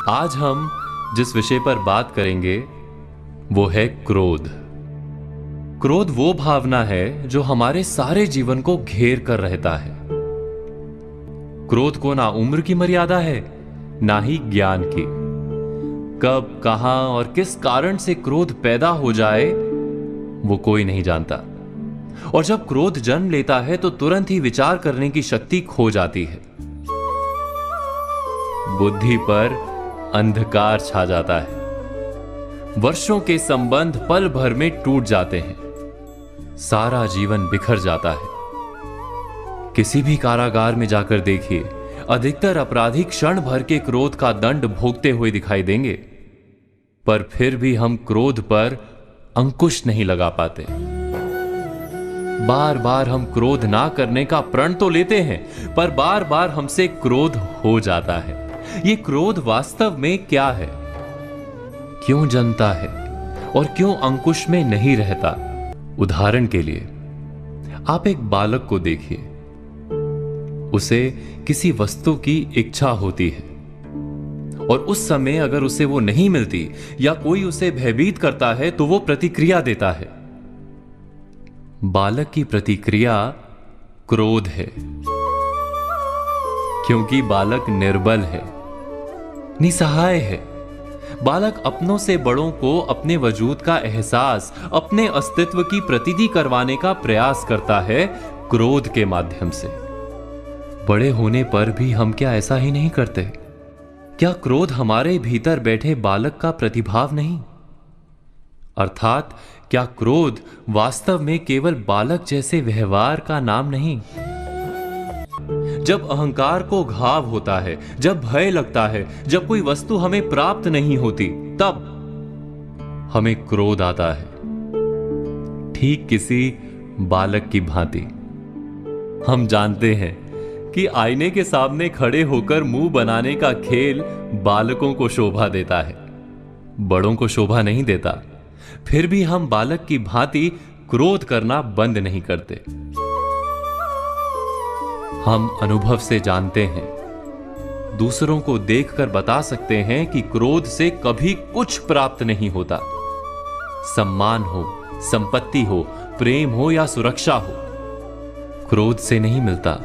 आज हम जिस विषय पर बात करेंगे वो है क्रोध। क्रोध वो भावना है जो हमारे सारे जीवन को घेर कर रहता है। क्रोध को ना उम्र की मर्यादा है, ना ही ज्ञान की। कब, कहां और किस कारण से क्रोध पैदा हो जाए वो कोई नहीं जानता। और जब क्रोध जन्म लेता है तो तुरंत ही विचार करने की शक्ति खो जाती है। बुद्धि पर अंधकार छा जाता है। वर्षों के संबंध पल भर में टूट जाते हैं। सारा जीवन बिखर जाता है। किसी भी कारागार में जाकर देखिए, अधिकतर अपराधी क्षण भर के क्रोध का दंड भोगते हुए दिखाई देंगे, पर फिर भी हम क्रोध पर अंकुश नहीं लगा पाते। बार बार हम क्रोध ना करने का प्रण तो लेते हैं, पर बार बार हमसे क्रोध हो जाता है। ये क्रोध वास्तव में क्या है, क्यों जन्मता है और क्यों अंकुश में नहीं रहता? उदाहरण के लिए आप एक बालक को देखिए। उसे किसी वस्तु की इच्छा होती है और उस समय अगर उसे वो नहीं मिलती या कोई उसे भयभीत करता है तो वो प्रतिक्रिया देता है। बालक की प्रतिक्रिया क्रोध है, क्योंकि बालक निर्बल है, निसहाय है। बालक अपनों से बड़ों को अपने वजूद का एहसास, अपने अस्तित्व की प्रतीति करवाने का प्रयास करता है क्रोध के माध्यम से। बड़े होने पर भी हम क्या ऐसा ही नहीं करते? क्या क्रोध हमारे भीतर बैठे बालक का प्रतिभाव नहीं? अर्थात क्या क्रोध वास्तव में केवल बालक जैसे व्यवहार का नाम नहीं? जब अहंकार को घाव होता है, जब भय लगता है, जब कोई वस्तु हमें प्राप्त नहीं होती, तब हमें क्रोध आता है, ठीक किसी बालक की भांति। हम जानते हैं कि आईने के सामने खड़े होकर मुंह बनाने का खेल बालकों को शोभा देता है, बड़ों को शोभा नहीं देता। फिर भी हम बालक की भांति क्रोध करना बंद नहीं करते। हम अनुभव से जानते हैं, दूसरों को देखकर बता सकते हैं कि क्रोध से कभी कुछ प्राप्त नहीं होता। सम्मान हो, संपत्ति हो, प्रेम हो या सुरक्षा हो, क्रोध से नहीं मिलता।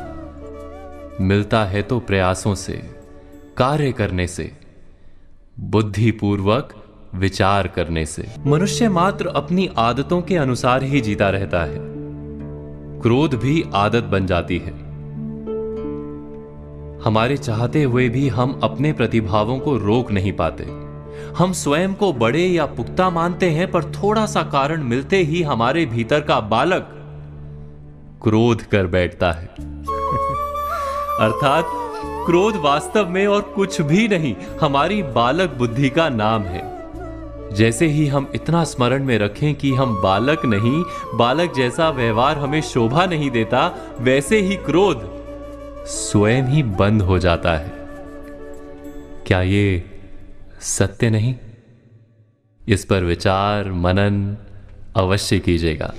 मिलता है तो प्रयासों से, कार्य करने से, बुद्धिपूर्वक विचार करने से। मनुष्य मात्र अपनी आदतों के अनुसार ही जीता रहता है। क्रोध भी आदत बन जाती है। हमारे चाहते हुए भी हम अपने प्रतिभावों को रोक नहीं पाते। हम स्वयं को बड़े या पुख्ता मानते हैं, पर थोड़ा सा कारण मिलते ही हमारे भीतर का बालक क्रोध कर बैठता है। अर्थात क्रोध वास्तव में और कुछ भी नहीं, हमारी बालक बुद्धि का नाम है। जैसे ही हम इतना स्मरण में रखें कि हम बालक नहीं, बालक जैसा व्यवहार हमें शोभा नहीं देता, वैसे ही क्रोध स्वयं ही बंद हो जाता है। क्या ये सत्य नहीं? इस पर विचार मनन अवश्य कीजिएगा।